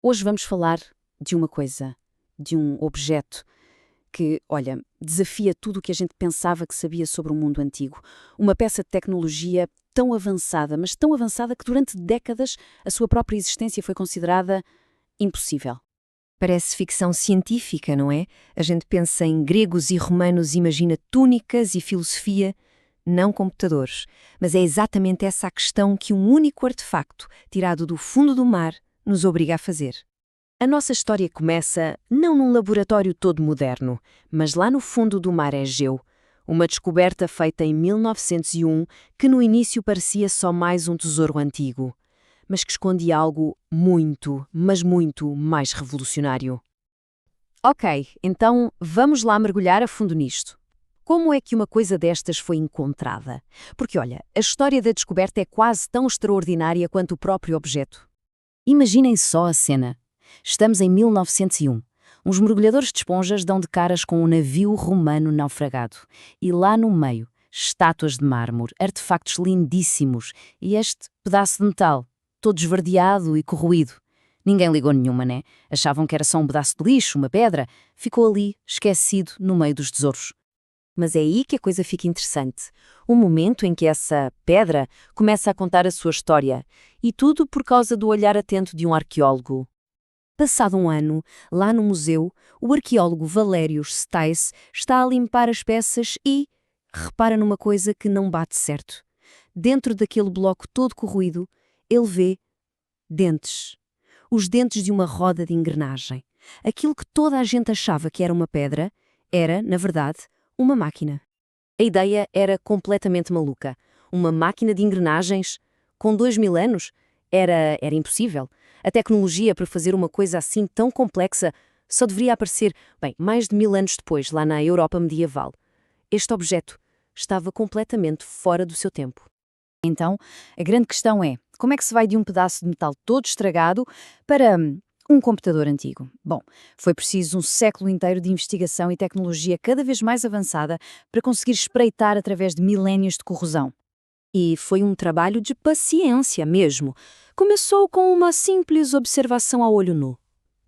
Hoje vamos falar de uma coisa, de um objeto que, olha, desafia tudo o que a gente pensava que sabia sobre o mundo antigo. Uma peça de tecnologia tão avançada, mas tão avançada que durante décadas a sua própria existência foi considerada impossível. Parece ficção científica, não é? A gente pensa em gregos e romanos, imagina túnicas e filosofia, não computadores. Mas é exatamente essa a questão que um único artefacto, tirado do fundo do mar, nos obriga a fazer. A nossa história começa não num laboratório todo moderno, mas lá no fundo do mar Egeu, uma descoberta feita em 1901 que no início parecia só mais um tesouro antigo, mas que escondia algo muito, mas muito mais revolucionário. Ok, então vamos lá mergulhar a fundo nisto. Como é que uma coisa destas foi encontrada? Porque, olha, a história da descoberta é quase tão extraordinária quanto o próprio objeto. Imaginem só a cena. Estamos em 1901. Uns mergulhadores de esponjas dão de caras com um navio romano naufragado. E lá no meio, estátuas de mármore, artefactos lindíssimos e este pedaço de metal, todo esverdeado e corroído. Ninguém ligou nenhuma, né? Achavam que era só um pedaço de lixo, uma pedra. Ficou ali, esquecido, no meio dos tesouros. Mas é aí que a coisa fica interessante. O momento em que essa pedra começa a contar a sua história. E tudo por causa do olhar atento de um arqueólogo. Passado um ano, lá no museu, o arqueólogo Valérius Stais está a limpar as peças e repara numa coisa que não bate certo. Dentro daquele bloco todo corroído, ele vê dentes. Os dentes de uma roda de engrenagem. Aquilo que toda a gente achava que era uma pedra, era, na verdade, uma máquina. A ideia era completamente maluca. Uma máquina de engrenagens? Com 2000 anos? Era impossível. A tecnologia para fazer uma coisa assim tão complexa só deveria aparecer, bem, mais de 1000 anos depois, lá na Europa medieval. Este objeto estava completamente fora do seu tempo. Então, a grande questão é, como é que se vai de um pedaço de metal todo estragado para um computador antigo? Bom, foi preciso um século inteiro de investigação e tecnologia cada vez mais avançada para conseguir espreitar através de milénios de corrosão. E foi um trabalho de paciência mesmo. Começou com uma simples observação a olho nu.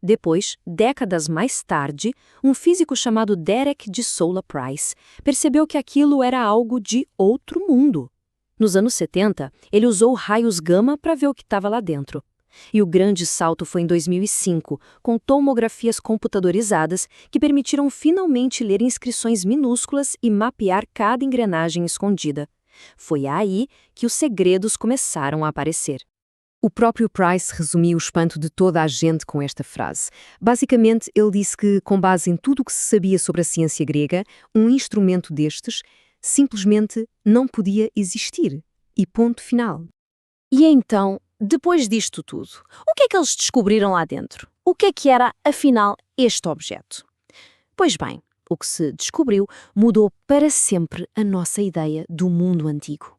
Depois, décadas mais tarde, um físico chamado Derek de Soula Price percebeu que aquilo era algo de outro mundo. Nos anos 70, ele usou raios gama para ver o que estava lá dentro. E o grande salto foi em 2005, com tomografias computadorizadas que permitiram finalmente ler inscrições minúsculas e mapear cada engrenagem escondida. Foi aí que os segredos começaram a aparecer. O próprio Price resumiu o espanto de toda a gente com esta frase. Basicamente, ele disse que, com base em tudo o que se sabia sobre a ciência grega, um instrumento destes simplesmente não podia existir. E ponto final. E então, depois disto tudo, o que é que eles descobriram lá dentro? O que é que era, afinal, este objeto? Pois bem, o que se descobriu mudou para sempre a nossa ideia do mundo antigo.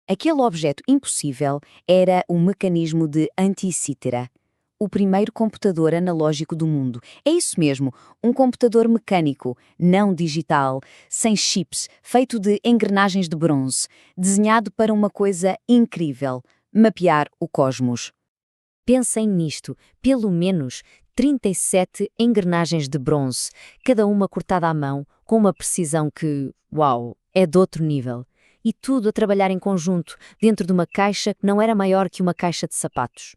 Aquele objeto impossível era o mecanismo de Anticítera, o primeiro computador analógico do mundo. É isso mesmo, um computador mecânico, não digital, sem chips, feito de engrenagens de bronze, desenhado para uma coisa incrível: mapear o cosmos. Pensem nisto, pelo menos 37 engrenagens de bronze, cada uma cortada à mão, com uma precisão que, uau, é de outro nível. E tudo a trabalhar em conjunto, dentro de uma caixa que não era maior que uma caixa de sapatos.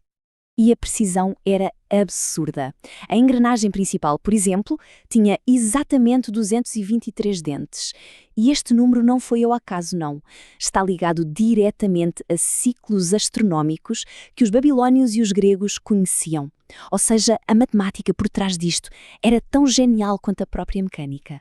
E a precisão era absurda. A engrenagem principal, por exemplo, tinha exatamente 223 dentes. E este número não foi ao acaso, não. Está ligado diretamente a ciclos astronómicos que os babilônios e os gregos conheciam. Ou seja, a matemática por trás disto era tão genial quanto a própria mecânica.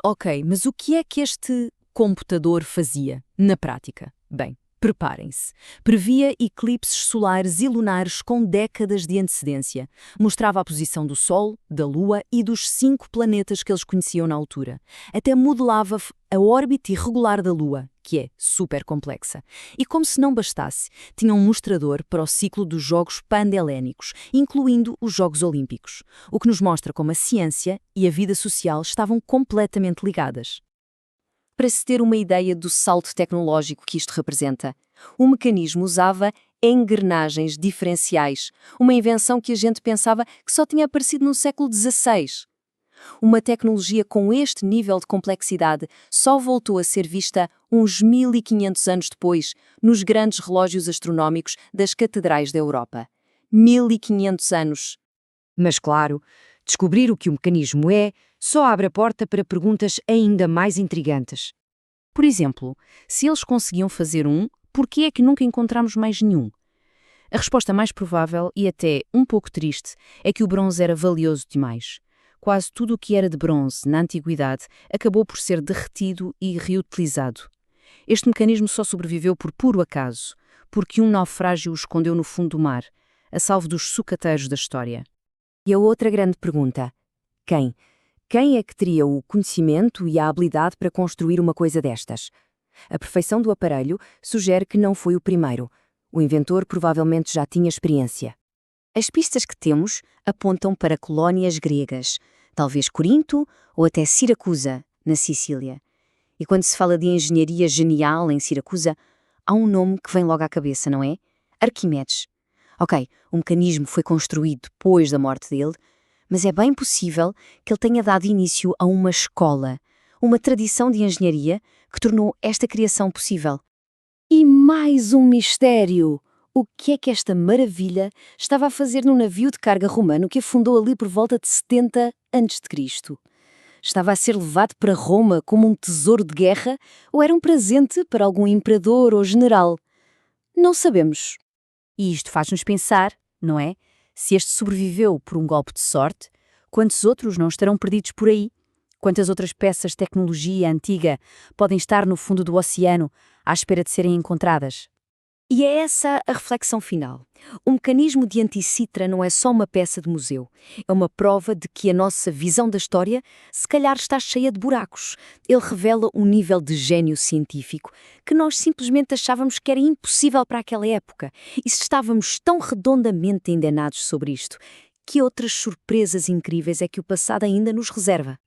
Ok, mas o que é que este computador fazia, na prática? Bem, preparem-se. Previa eclipses solares e lunares com décadas de antecedência. Mostrava a posição do Sol, da Lua e dos 5 planetas que eles conheciam na altura. Até modelava a órbita irregular da Lua, que é super complexa. E como se não bastasse, tinha um mostrador para o ciclo dos Jogos Panhelénicos, incluindo os Jogos Olímpicos, o que nos mostra como a ciência e a vida social estavam completamente ligadas. Para se ter uma ideia do salto tecnológico que isto representa, o mecanismo usava engrenagens diferenciais, uma invenção que a gente pensava que só tinha aparecido no século XVI. Uma tecnologia com este nível de complexidade só voltou a ser vista uns 1500 anos depois, nos grandes relógios astronómicos das catedrais da Europa. 1500 anos. Mas claro, descobrir o que o mecanismo é só abre a porta para perguntas ainda mais intrigantes. Por exemplo, se eles conseguiam fazer um, por que é que nunca encontramos mais nenhum? A resposta mais provável, e até um pouco triste, é que o bronze era valioso demais. Quase tudo o que era de bronze na antiguidade acabou por ser derretido e reutilizado. Este mecanismo só sobreviveu por puro acaso, porque um naufrágio o escondeu no fundo do mar, a salvo dos sucateiros da história. E a outra grande pergunta: quem? Quem é que teria o conhecimento e a habilidade para construir uma coisa destas? A perfeição do aparelho sugere que não foi o primeiro. O inventor provavelmente já tinha experiência. As pistas que temos apontam para colónias gregas, talvez Corinto ou até Siracusa, na Sicília. E quando se fala de engenharia genial em Siracusa, há um nome que vem logo à cabeça, não é? Arquimedes. Ok, o mecanismo foi construído depois da morte dele, mas é bem possível que ele tenha dado início a uma escola, uma tradição de engenharia que tornou esta criação possível. E mais um mistério! O que é que esta maravilha estava a fazer num navio de carga romano que afundou ali por volta de 70 a.C.? Estava a ser levado para Roma como um tesouro de guerra ou era um presente para algum imperador ou general? Não sabemos. E isto faz-nos pensar, não é? Se este sobreviveu por um golpe de sorte, quantos outros não estarão perdidos por aí? Quantas outras peças de tecnologia antiga podem estar no fundo do oceano à espera de serem encontradas? E é essa a reflexão final. O mecanismo de Anticitra não é só uma peça de museu. É uma prova de que a nossa visão da história se calhar está cheia de buracos. Ele revela um nível de gênio científico que nós simplesmente achávamos que era impossível para aquela época. E se estávamos tão redondamente enganados sobre isto, que outras surpresas incríveis é que o passado ainda nos reserva?